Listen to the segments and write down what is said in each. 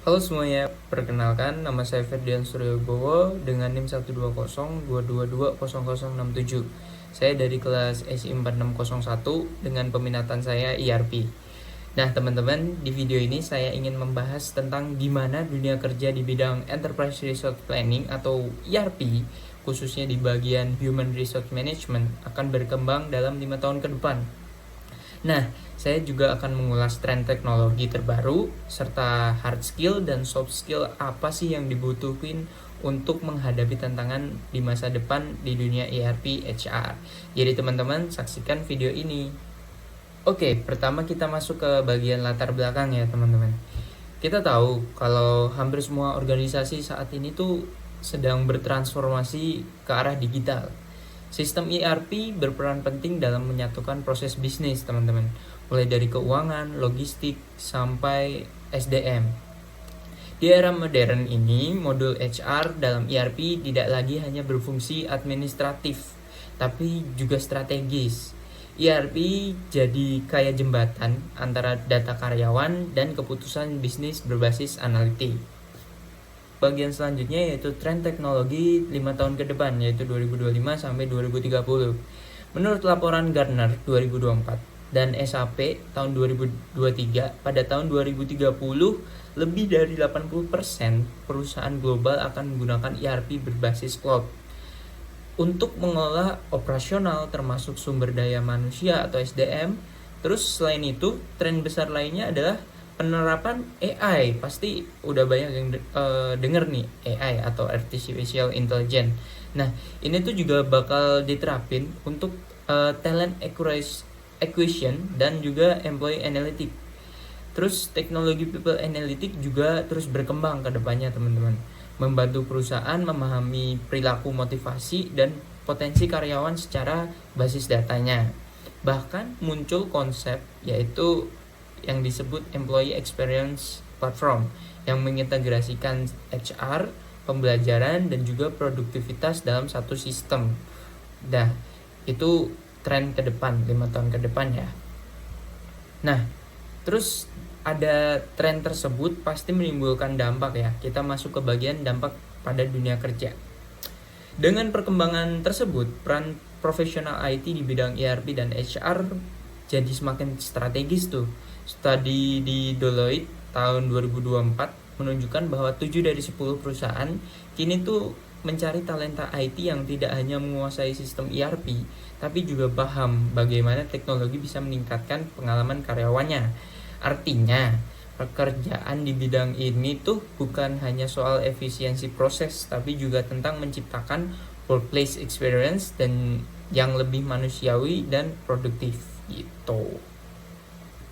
Halo semuanya, perkenalkan nama saya Ferdian Suryobowo dengan NIM 12022220067. Saya dari kelas SI 4601 dengan peminatan saya ERP. Nah teman-teman, di video ini saya ingin membahas tentang gimana dunia kerja di bidang Enterprise Resource Planning atau ERP, khususnya di bagian Human Resource Management, akan berkembang dalam 5 tahun ke depan. Nah, saya juga akan mengulas tren teknologi terbaru, serta hard skill dan soft skill apa sih yang dibutuhin untuk menghadapi tantangan di masa depan di dunia ERP HR. Jadi teman-teman saksikan video ini. Oke, pertama kita masuk ke bagian latar belakang ya teman-teman. Kita tahu kalau hampir semua organisasi saat ini tuh sedang bertransformasi ke arah digital. Sistem ERP berperan penting dalam menyatukan proses bisnis, teman-teman. Mulai dari keuangan, logistik, sampai SDM. Di era modern ini, modul HR dalam ERP tidak lagi hanya berfungsi administratif, tapi juga strategis. ERP jadi kayak jembatan antara data karyawan dan keputusan bisnis berbasis analitik. Bagian selanjutnya yaitu tren teknologi 5 tahun ke depan, yaitu 2025 sampai 2030. Menurut laporan Gartner 2024 dan SAP tahun 2023, pada tahun 2030 lebih dari 80% perusahaan global akan menggunakan ERP berbasis cloud untuk mengelola operasional termasuk sumber daya manusia atau SDM. Terus selain itu, tren besar lainnya adalah penerapan AI. Pasti udah banyak yang denger nih AI atau Artificial Intelligence. Nah, ini tuh juga bakal diterapin untuk talent acquisition dan juga employee analytics. Terus teknologi people analytics juga terus berkembang ke depannya teman-teman, membantu perusahaan memahami perilaku, motivasi, dan potensi karyawan secara basis datanya. Bahkan muncul konsep yaitu yang disebut Employee Experience Platform yang mengintegrasikan HR, pembelajaran, dan juga produktivitas dalam satu sistem. Nah, itu tren ke depan 5 tahun ke depan ya. Nah, terus ada tren tersebut pasti menimbulkan dampak ya. Kita masuk ke bagian dampak pada dunia kerja. Dengan perkembangan tersebut, peran profesional IT di bidang ERP dan HR jadi semakin strategis tuh. Studi di Deloitte tahun 2024 menunjukkan bahwa 7 dari 10 perusahaan kini tuh mencari talenta IT yang tidak hanya menguasai sistem ERP, tapi juga paham bagaimana teknologi bisa meningkatkan pengalaman karyawannya. Artinya, pekerjaan di bidang ini tuh bukan hanya soal efisiensi proses, tapi juga tentang menciptakan workplace experience dan yang lebih manusiawi dan produktif gitu.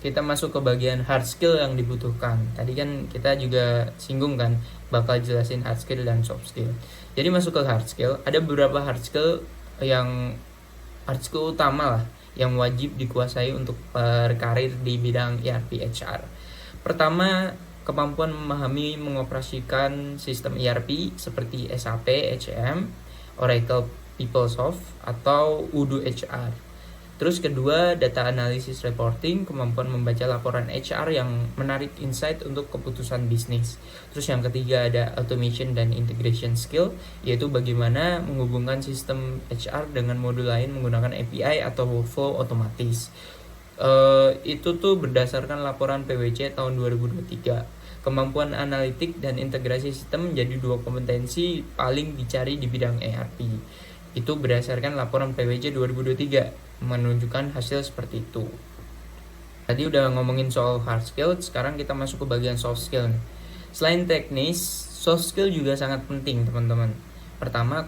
Kita masuk ke bagian hard skill yang dibutuhkan. Tadi kan kita juga singgung kan, bakal jelasin hard skill dan soft skill. Jadi masuk ke hard skill, ada beberapa hard skill utama lah yang wajib dikuasai untuk berkarir di bidang ERP HR. Pertama, kemampuan memahami mengoperasikan sistem ERP seperti SAP, HCM, Oracle PeopleSoft, atau Odoo HR. Terus kedua, data analisis reporting, kemampuan membaca laporan HR yang menarik insight untuk keputusan bisnis. Terus yang ketiga ada automation dan integration skill, yaitu bagaimana menghubungkan sistem HR dengan modul lain menggunakan API atau workflow otomatis. Itu tuh berdasarkan laporan PwC tahun 2023. Kemampuan analitik dan integrasi sistem menjadi dua kompetensi paling dicari di bidang ERP. Itu berdasarkan laporan PwC 2023 menunjukkan hasil seperti itu. Tadi udah ngomongin soal hard skill, sekarang kita masuk ke bagian soft skill. Selain teknis, soft skill juga sangat penting teman-teman. Pertama,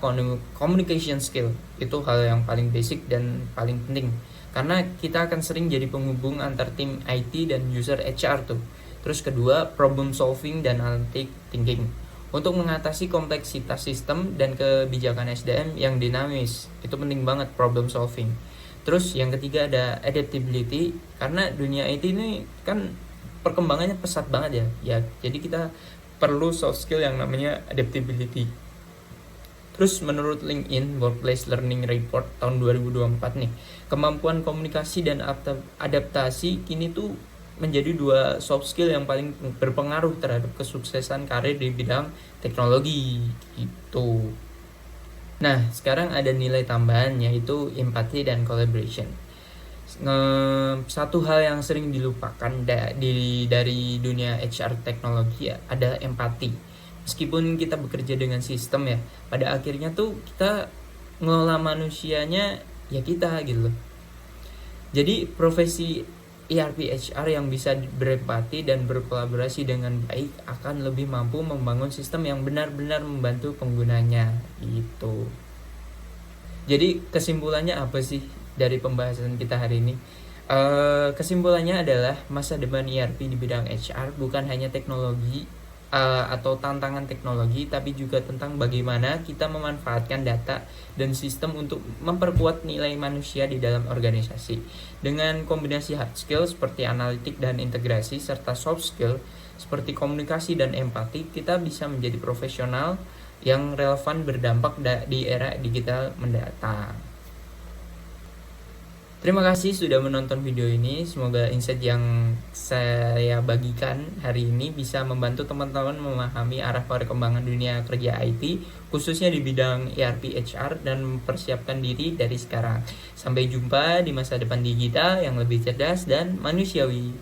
communication skill. Itu hal yang paling basic dan paling penting, karena kita akan sering jadi penghubung antar tim IT dan user HR tuh. Terus kedua, problem solving dan analytic thinking, untuk mengatasi kompleksitas sistem dan kebijakan SDM yang dinamis. Itu penting banget, problem solving. Terus yang ketiga ada adaptability, karena dunia IT ini kan perkembangannya pesat banget ya. Jadi kita perlu soft skill yang namanya adaptability. Terus menurut LinkedIn Workplace Learning Report tahun 2024 nih, kemampuan komunikasi dan adaptasi kini tuh menjadi dua soft skill yang paling berpengaruh terhadap kesuksesan karir di bidang teknologi gitu. Nah, sekarang ada nilai tambahan yaitu empathy dan collaboration. Satu hal yang sering dilupakan dari dunia HR teknologi ya, ada empati. Meskipun kita bekerja dengan sistem ya, pada akhirnya tuh kita ngelola manusianya ya kita gitu loh. Jadi profesi ERP HR yang bisa berempati dan berkolaborasi dengan baik akan lebih mampu membangun sistem yang benar-benar membantu penggunanya gitu. Jadi kesimpulannya apa sih dari pembahasan kita hari ini? Kesimpulannya adalah masa depan ERP di bidang HR bukan hanya teknologi atau tantangan teknologi, tapi juga tentang bagaimana kita memanfaatkan data dan sistem untuk memperkuat nilai manusia di dalam organisasi. Dengan kombinasi hard skill seperti analitik dan integrasi serta soft skill seperti komunikasi dan empati, kita bisa menjadi profesional yang relevan berdampak di era digital mendatang. Terima kasih sudah menonton video ini. Semoga insight yang saya bagikan hari ini bisa membantu teman-teman memahami arah perkembangan dunia kerja IT, khususnya di bidang ERP HR, dan mempersiapkan diri dari sekarang. Sampai jumpa di masa depan digital yang lebih cerdas dan manusiawi.